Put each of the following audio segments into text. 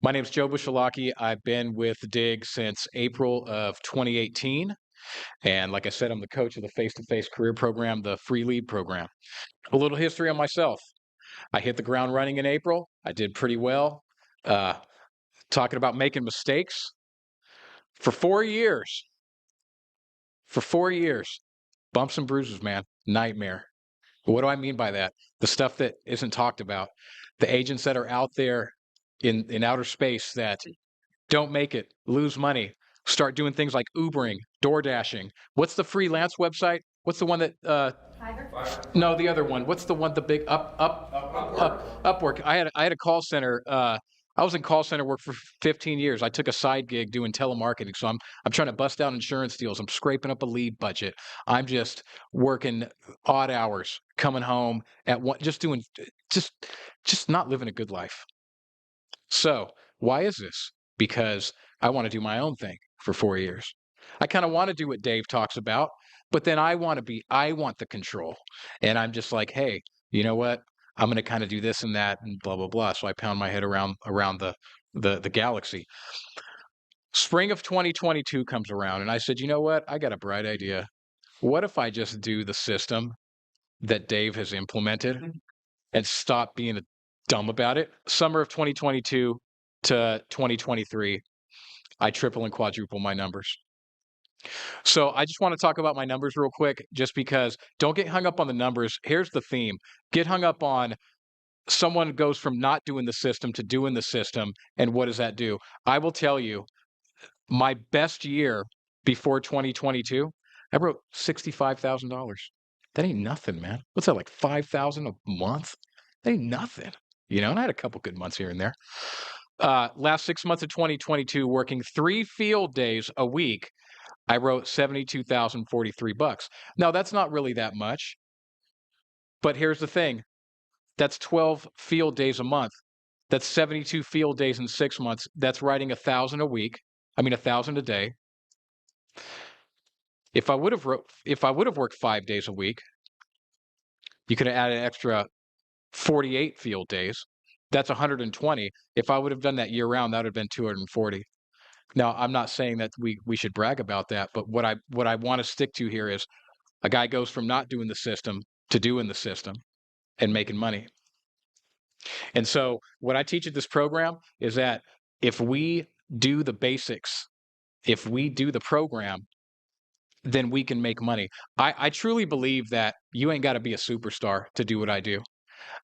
My name is Joe Busalacchi. I've been with DIG since April of 2018. And like I said, I'm the coach of the face-to-face career program, the free lead program. A little history on myself. I hit the ground running in April. I did pretty well. Uh, Talking about making mistakes for 4 years. For 4 years, bumps and bruises, man, nightmare. What do I mean by that? The stuff that isn't talked about. The agents that are out there in outer space that don't make it, lose money, start doing things like Ubering, door dashing. What's the freelance website? What's the one that no, the other one. What's the one, the big Upwork. I had a call center. I was in call center work for 15 years. I took a side gig doing telemarketing. So I'm trying to bust out insurance deals. I'm scraping up a lead budget. I'm just working odd hours, coming home at one, just doing just not living a good life. So why is this? Because I want to do my own thing for 4 years. I kind of want to do what Dave talks about, but then I want the control. And I'm just like, hey, you know what? I'm going to kind of do this and that and blah, blah, blah. So I pound my head around the galaxy. Spring of 2022 comes around and I said, you know what? I got a bright idea. What if I just do the system that Dave has implemented and stop being dumb about it? Summer of 2022 to 2023, I triple and quadruple my numbers. So I just want to talk about my numbers real quick, just because don't get hung up on the numbers. Here's the theme. Get hung up on someone goes from not doing the system to doing the system. And what does that do? I will tell you, my best year before 2022, I wrote $65,000. That ain't nothing, man. What's that, like 5,000 a month? That ain't nothing. And I had a couple good months here and there. Last 6 months of 2022, working 3 field days a week, I wrote $72,043. Now, that's not really that much, but here's the thing. That's 12 field days a month. That's 72 field days in 6 months. That's writing 1,000 a week. I mean, 1,000 a day. If I would have worked 5 days a week, you could have added an extra 48 field days. That's 120. If I would have done that year round, that would have been 240. Now, I'm not saying that we should brag about that, but what I want to stick to here is a guy goes from not doing the system to doing the system and making money. And so what I teach at this program is that if we do the basics, if we do the program, then we can make money. I truly believe that you ain't got to be a superstar to do what I do.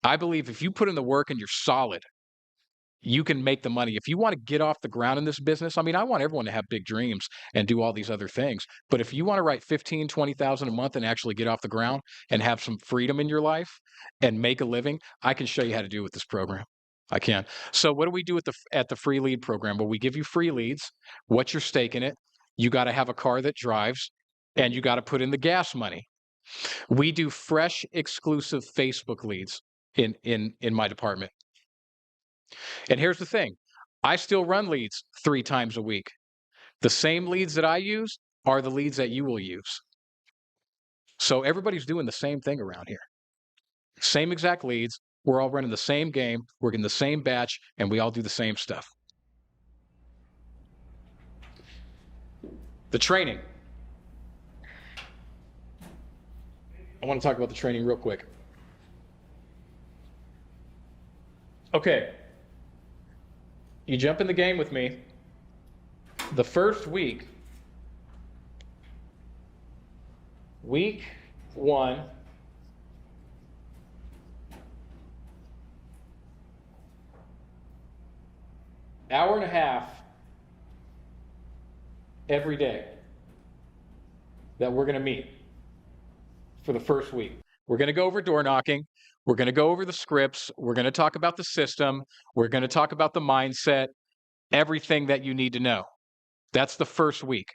I believe if you put in the work and you're solid, you can make the money. If you want to get off the ground in this business, I mean, I want everyone to have big dreams and do all these other things. But if you want to write 15, 20,000 a month and actually get off the ground and have some freedom in your life and make a living, I can show you how to do it with this program. I can. So what do we do at the free lead program? Well, we give you free leads. What's your stake in it? You got to have a car that drives and you got to put in the gas money. We do fresh, exclusive Facebook leads in my department. And here's the thing. I still run leads 3 times a week. The same leads that I use are the leads that you will use. So everybody's doing the same thing around here. Same exact leads. We're all running the same game. We're in the same batch, and we all do the same stuff. The training. I want to talk about the training real quick. Okay. You jump in the game with me. The first week 1, hour and a half every day that we're going to meet for the first week. We're going to go over door knocking. We're going to go over the scripts. We're going to talk about the system. We're going to talk about the mindset, everything that you need to know. That's the first week.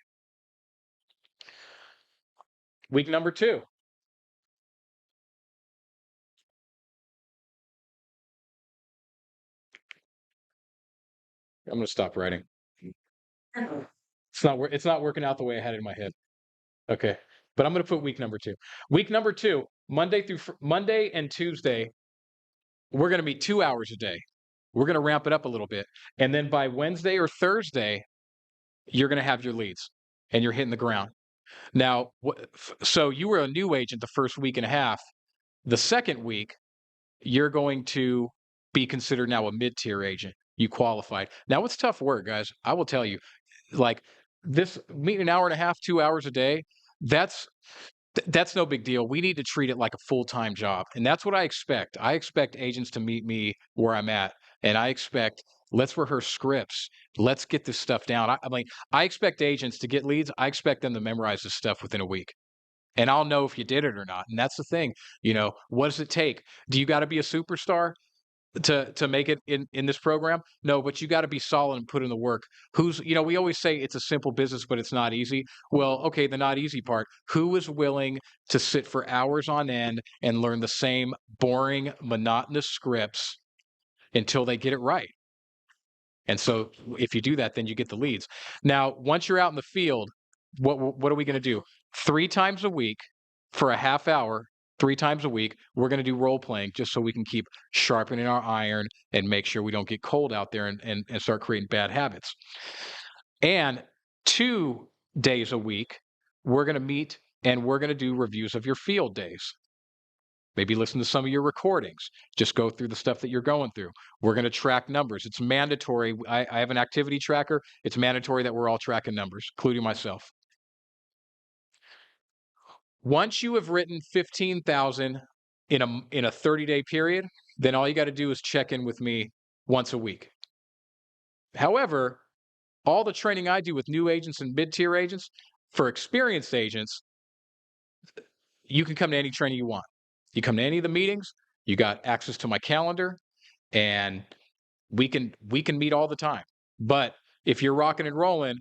Week number 2. I'm going to stop writing. It's not working out the way I had it in my head. Okay. But I'm going to put week number 2. Week number 2, Monday and Tuesday, we're going to meet 2 hours a day. We're going to ramp it up a little bit. And then by Wednesday or Thursday, you're going to have your leads and you're hitting the ground. Now, so you were a new agent the first week and a half. The second week, you're going to be considered now a mid-tier agent. You qualified. Now, it's tough work, guys. I will tell you, like this, meeting an hour and a half, 2 hours a day, that's no big deal. We need to treat it like a full-time job. And that's what I expect. I expect agents to meet me where I'm at. And I expect, let's rehearse scripts. Let's get this stuff down. I mean, I expect agents to get leads. I expect them to memorize this stuff within a week. And I'll know if you did it or not. And that's the thing. What does it take? Do you got to be a superstar to make it in this program? No, but you got to be solid and put in the work. We always say it's a simple business, but it's not easy. Well, okay, the not easy part. Who is willing to sit for hours on end and learn the same boring, monotonous scripts until they get it right? And so if you do that, then you get the leads. Now, once you're out in the field, what are we going to do? 3 times a week for a half hour, 3 times a week, we're going to do role playing just so we can keep sharpening our iron and make sure we don't get cold out there and start creating bad habits. And 2 days a week, we're going to meet and we're going to do reviews of your field days. Maybe listen to some of your recordings. Just go through the stuff that you're going through. We're going to track numbers. It's mandatory. I have an activity tracker. It's mandatory that we're all tracking numbers, including myself. Once you have written 15,000 in a 30-day period, then all you got to do is check in with me once a week. However, all the training I do with new agents and mid-tier agents, for experienced agents, you can come to any training you want. You come to any of the meetings, you got access to my calendar, and we can meet all the time. But if you're rocking and rolling,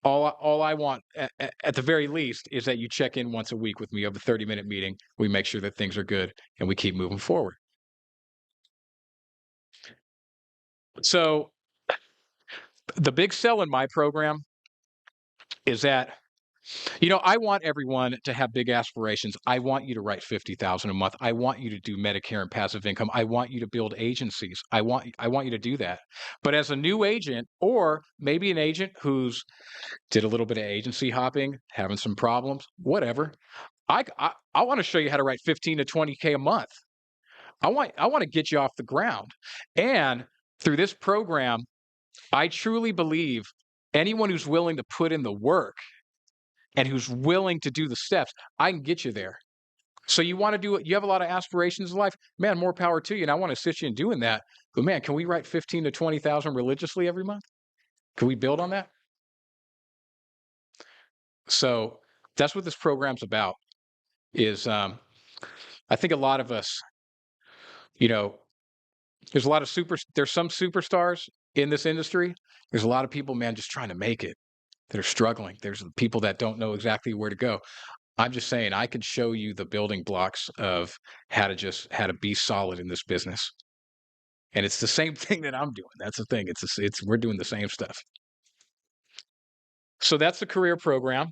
all I want at the very least is that you check in once a week with me of a 30-minute meeting. We make sure that things are good and we keep moving forward. So the big sell in my program is that I want everyone to have big aspirations. I want you to write 50,000 a month. I want you to do Medicare and passive income. I want you to build agencies. I want you to do that. But as a new agent, or maybe an agent who's did a little bit of agency hopping, having some problems, whatever, I want to show you how to write 15 to 20K a month. I want to get you off the ground. And through this program, I truly believe anyone who's willing to put in the work and who's willing to do the steps, I can get you there. So you want to do it, you have a lot of aspirations in life, man, more power to you. And I want to assist you in doing that. But man, can we write 15 to 20,000 religiously every month? Can we build on that? So that's what this program's about is, I think a lot of us, there's some superstars in this industry. There's a lot of people, man, just trying to make it that are struggling. There's people that don't know exactly where to go. I'm just saying I can show you the building blocks of how to be solid in this business. And it's the same thing that I'm doing. That's the thing. We're doing the same stuff. So that's the career program.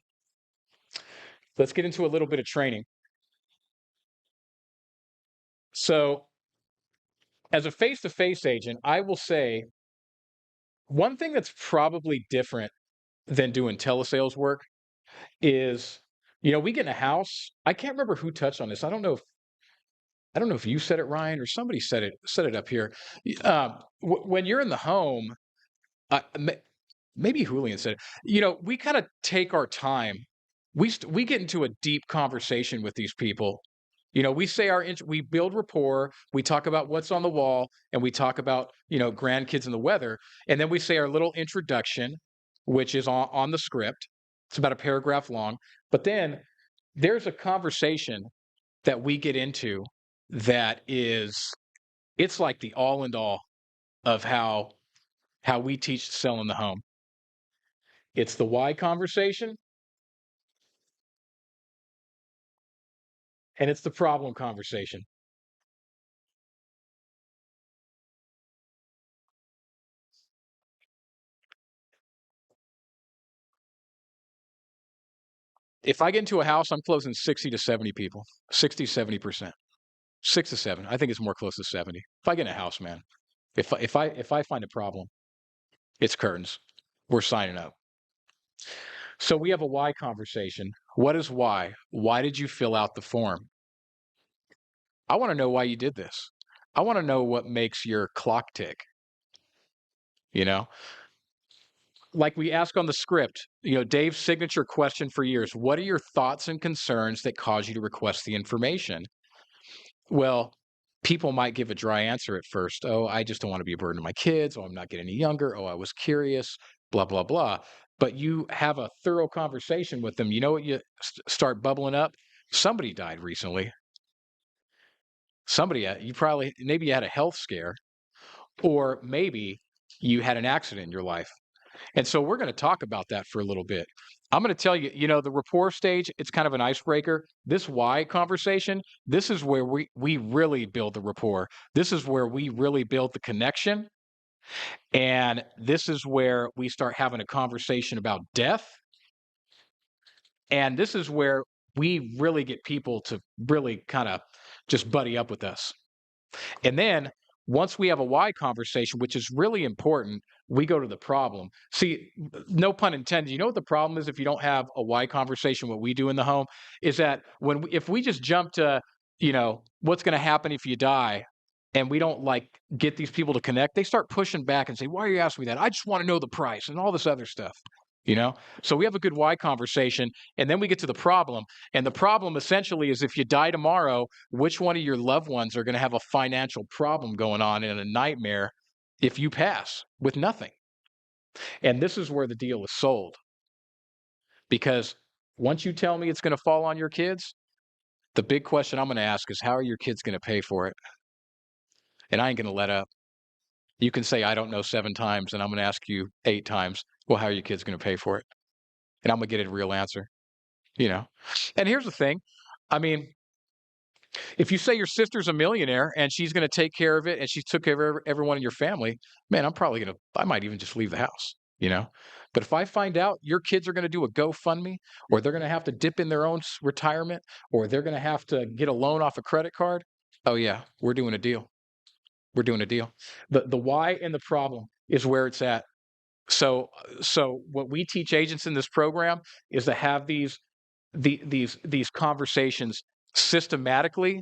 Let's get into a little bit of training. So as a face-to-face agent, I will say one thing that's probably different than doing telesales work is, we get in a house. I can't remember who touched on this. I don't know if you said it, Ryan, or somebody said it up here. When you're in the home, maybe Julian said it. We kind of take our time. We get into a deep conversation with these people. We say we build rapport. We talk about what's on the wall, and we talk about grandkids and the weather, and then we say our little introduction, which is on the script. It's about a paragraph long, but then there's a conversation that we get into that it's like the all and all of how we teach selling the home. It's the why conversation, and it's the problem conversation. If I get into a house, I'm closing 60 to 70 people, 60, 70%, 6 to 7. I think it's more close to 70. If I get in a house, man, If I find a problem, it's curtains. We're signing up. So we have a why conversation. What is why? Why did you fill out the form? I want to know why you did this. I want to know what makes your clock tick, you know? Like we ask on the script, Dave's signature question for years, what are your thoughts and concerns that cause you to request the information? Well, people might give a dry answer at first. Oh, I just don't want to be a burden to my kids. Oh, I'm not getting any younger. Oh, I was curious, blah, blah, blah. But you have a thorough conversation with them. You know what you start bubbling up? Somebody died recently. You probably, maybe you had a health scare, or maybe you had an accident in your life. And so we're going to talk about that for a little bit. I'm going to tell you, the rapport stage, it's kind of an icebreaker. This why conversation, this is where we really build the rapport. This is where we really build the connection. And this is where we start having a conversation about death. And this is where we really get people to really kind of just buddy up with us. And then once we have a why conversation, which is really important, we go to the problem. See, no pun intended. You know what the problem is if you don't have a why conversation? What we do in the home is that if we just jump to, what's going to happen if you die, and we don't get these people to connect, they start pushing back and say, "Why are you asking me that? I just want to know the price and all this other stuff." So we have a good why conversation, and then we get to the problem. And the problem essentially is if you die tomorrow, which one of your loved ones are going to have a financial problem going on and a nightmare if you pass with nothing? And this is where the deal is sold. Because once you tell me it's going to fall on your kids, the big question I'm going to ask is, how are your kids going to pay for it? And I ain't going to let up. You can say, I don't know 7 times, and I'm going to ask you 8 times, well, how are your kids going to pay for it? And I'm going to get a real answer. And here's the thing. I mean, if you say your sister's a millionaire and she's going to take care of it and she took care of everyone in your family, man, I might even just leave the house. But if I find out your kids are going to do a GoFundMe, or they're going to have to dip in their own retirement, or they're going to have to get a loan off a credit card, oh yeah, we're doing a deal. We're doing a deal. The why and the problem is where it's at. So what we teach agents in this program is to have these conversations systematically,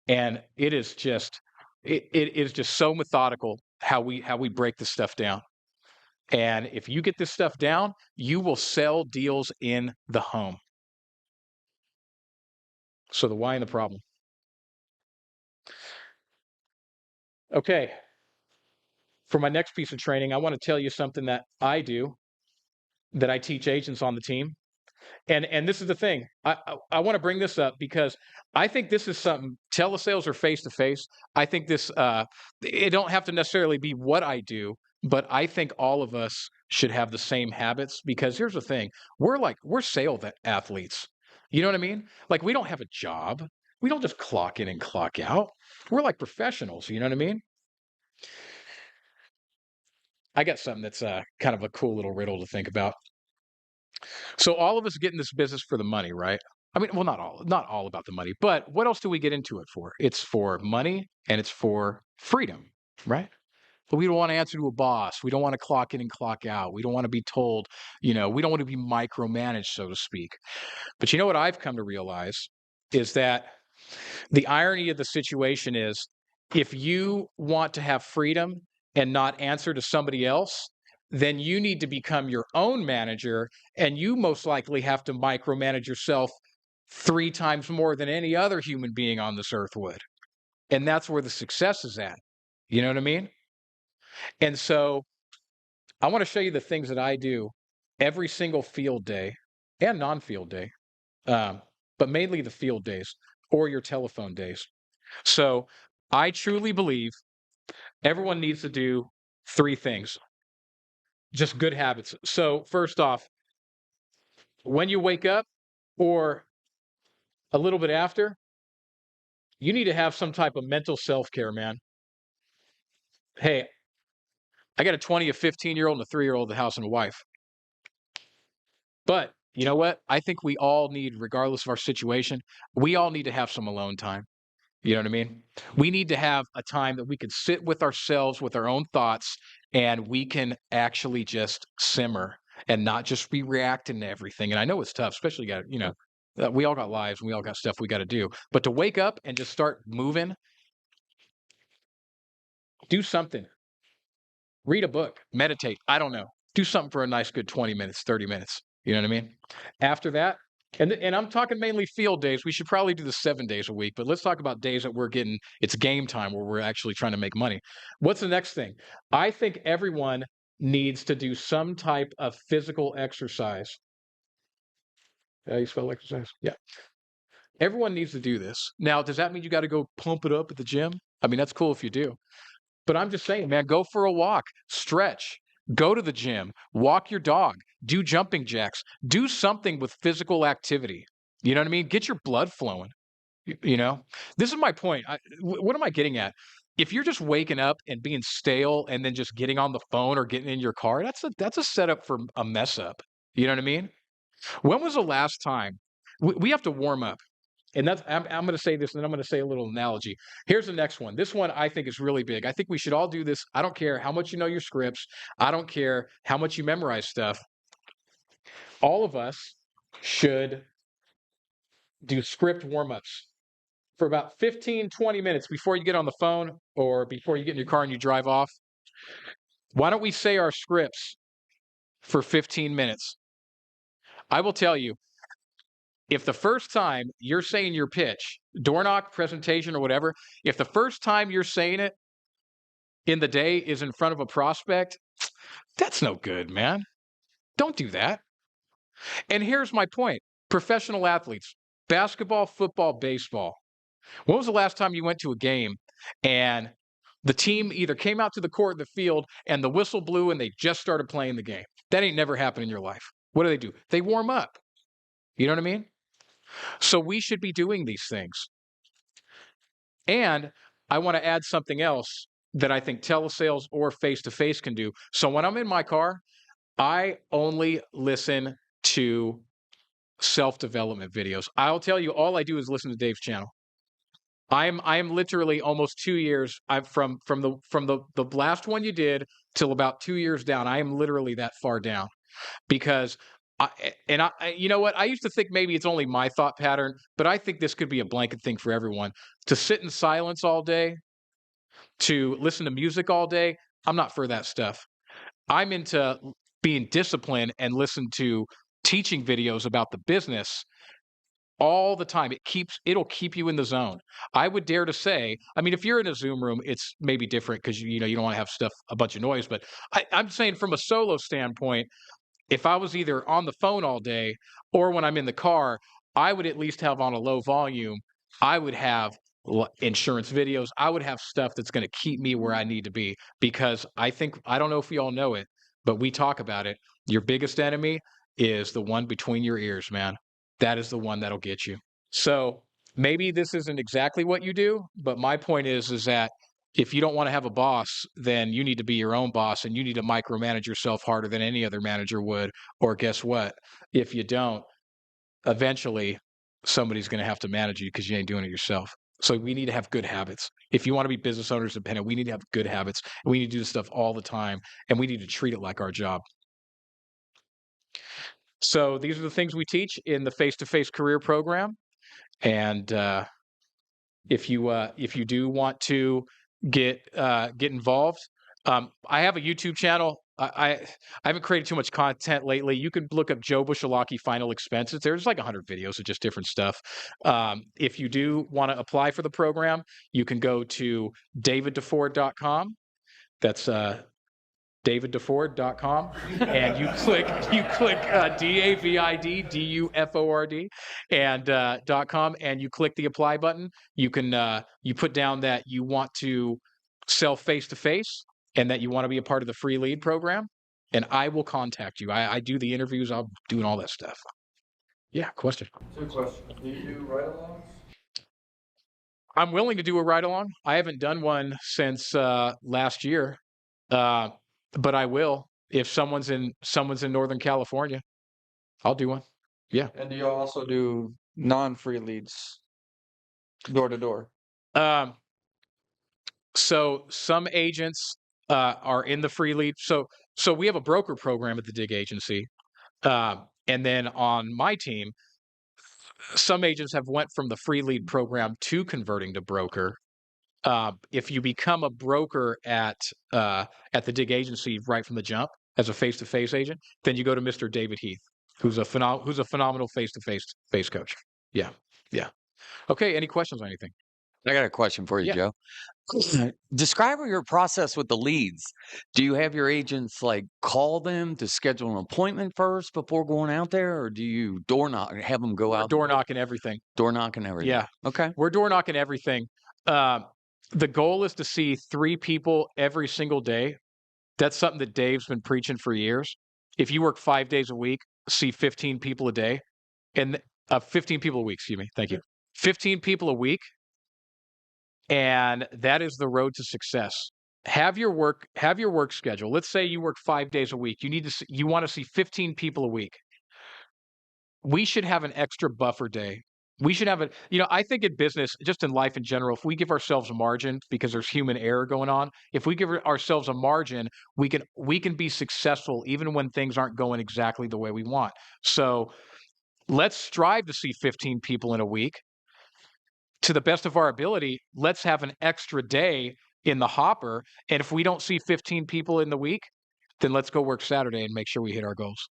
and it is just so methodical how we break this stuff down. And if you get this stuff down, you will sell deals in the home. So the why and the problem. Okay. For my next piece of training, I want to tell you something that I do, that I teach agents on the team. And this is the thing. I want to bring this up because I think this is something, telesales or face to face. I think this it don't have to necessarily be what I do, but I think all of us should have the same habits, because here's the thing. We're sales athletes. You know what I mean? Like, we don't have a job. We don't just clock in and clock out. We're like professionals, you know what I mean? I got something that's kind of a cool little riddle to think about. So all of us get in this business for the money, right? I mean, well, not all about the money, but what else do we get into it for? It's for money and it's for freedom, right? But we don't want to answer to a boss. We don't want to clock in and clock out. We don't want to be told, we don't want to be micromanaged, so to speak. But you know what I've come to realize is that the irony of the situation is, if you want to have freedom and not answer to somebody else, then you need to become your own manager, and you most likely have to micromanage yourself 3 times more than any other human being on this earth would. And that's where the success is at. You know what I mean? And so I want to show you the things that I do every single field day and non-field day, but mainly the field days or your telephone days. So I truly believe everyone needs to do 3 things, just good habits. So first off, when you wake up or a little bit after, you need to have some type of mental self-care, man. Hey, I got a 20, a 15-year-old, and a 3-year-old at the house, and a wife. But you know what? I think we all need, regardless of our situation, we all need to have some alone time. You know what I mean? We need to have a time that we can sit with ourselves, with our own thoughts, and we can actually just simmer and not just be reacting to everything. And I know it's tough, especially we all got lives and we all got stuff we got to do. But to wake up and just start moving, do something, read a book, meditate. I don't know. Do something for a nice, good 20 minutes, 30 minutes. You know what I mean? After that, and I'm talking mainly field days. We should probably do this 7 days a week, but let's talk about days that it's game time where we're actually trying to make money. What's the next thing? I think everyone needs to do some type of physical exercise. How you spell exercise? Yeah. Everyone needs to do this. Now, does that mean you got to go pump it up at the gym? I mean, that's cool if you do. But I'm just saying, man, go for a walk, stretch, go to the gym, walk your dog, do jumping jacks, do something with physical activity. You know what I mean? Get your blood flowing. You know, this is my point. What am I getting at? If you're just waking up and being stale and then just getting on the phone or getting in your car, that's a setup for a mess up. You know what I mean? When was the last time we have to warm up? And I'm going to say this, and then I'm going to say a little analogy. Here's the next one. This one I think is really big. I think we should all do this. I don't care how much you know your scripts. I don't care how much you memorize stuff. All of us should do script warm-ups for about 15, 20 minutes before you get on the phone or before you get in your car and you drive off. Why don't we say our scripts for 15 minutes? I will tell you, if the first time you're saying your pitch, door knock, presentation, or whatever, if the first time you're saying it in the day is in front of a prospect, that's no good, man. Don't do that. And here's my point. Professional athletes, basketball, football, baseball. When was the last time you went to a game and the team either came out to the court, the field, and the whistle blew and they just started playing the game? That ain't never happened in your life. What do? They warm up. You know what I mean? So we should be doing these things. And I want to add something else that I think telesales or face-to-face can do. So when I'm in my car, I only listen to self-development videos. I'll tell you, all I do is listen to Dave's channel. I am literally almost 2 years. I'm from the last one you did till about 2 years down. I am literally that far down because you know what? I used to think maybe it's only my thought pattern, but I think this could be a blanket thing for everyone. To sit in silence all day, to listen to music all day, I'm not for that stuff. I'm into being disciplined and listen to teaching videos about the business all the time. It'll keep you in the zone. I would dare to say, I mean, if you're in a Zoom room, it's maybe different because you don't want to have a bunch of noise. But I'm saying from a solo standpoint, if I was either on the phone all day or when I'm in the car, I would at least have on a low volume. I would have insurance videos. I would have stuff that's going to keep me where I need to be because I don't know if we all know it, but we talk about it. Your biggest enemy is the one between your ears, man. That is the one that'll get you. So maybe this isn't exactly what you do, but my point is that if you don't want to have a boss, then you need to be your own boss and you need to micromanage yourself harder than any other manager would. Or guess what? If you don't, eventually somebody's going to have to manage you because you ain't doing it yourself. So we need to have good habits. If you want to be business owners independent, we need to have good habits. And we need to do this stuff all the time. And we need to treat it like our job. So these are the things we teach in the face-to-face career program. And if you do want to get involved, I have a YouTube channel. I haven't created too much content lately. You can look up Joe Busalacchi Final Expenses. There's like 100 videos of just different stuff. If you do want to apply for the program, you can go to daviddeford.com. That's daviddeford.com, and you click DAVIDDUFORD and .com, and you click the apply button. You can you put down that you want to sell face to face and that you want to be a part of the free lead program, and I will contact you. I do the interviews. I'm doing all that stuff. Yeah, question. Two questions. Do you do ride-alongs? I'm willing to do a ride along. I haven't done one since last year. But I will if someone's in Northern California. I'll do one. Yeah. And do you also do non-free leads door to door? Um, so some agents are in the free lead. So we have a broker program at the Dig Agency, and then on my team, some agents have went from the free lead program to converting to broker. If you become a broker at the Dig Agency right from the jump as a face-to-face agent, then you go to Mr. David Heath, who's a phenomenal face-to-face coach. Yeah, yeah. Okay. Any questions on anything? I got a question for you, Yeah. Joe. Describe your process with the leads. Do you have your agents like call them to schedule an appointment first before going out there, or do you door knock, have them go We're out door knocking everything. door knocking everything? Yeah, Okay. we're door knocking everything. The goal is to see 3 people every single day. That's something that Dave's been preaching for years. If you work 5 days a week, see 15 people a day, and 15 people a week. Excuse me. Thank you. 15 people a week, and that is the road to success. Have your work schedule. Let's say you work 5 days a week. You want to see 15 people a week. We should have an extra buffer day. We should have I think in business, just in life in general, if we give ourselves a margin because there's human error going on, if we give ourselves a margin, we can be successful even when things aren't going exactly the way we want. So let's strive to see 15 people in a week. To the best of our ability, let's have an extra day in the hopper. And if we don't see 15 people in the week, then let's go work Saturday and make sure we hit our goals.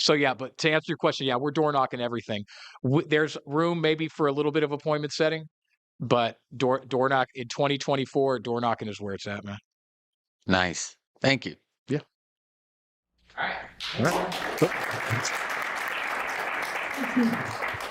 So yeah, but to answer your question, yeah, we're door knocking everything. There's room maybe for a little bit of appointment setting, but door knock in 2024, door knocking is where it's at, man. Nice. Thank you. Yeah. All right. All right.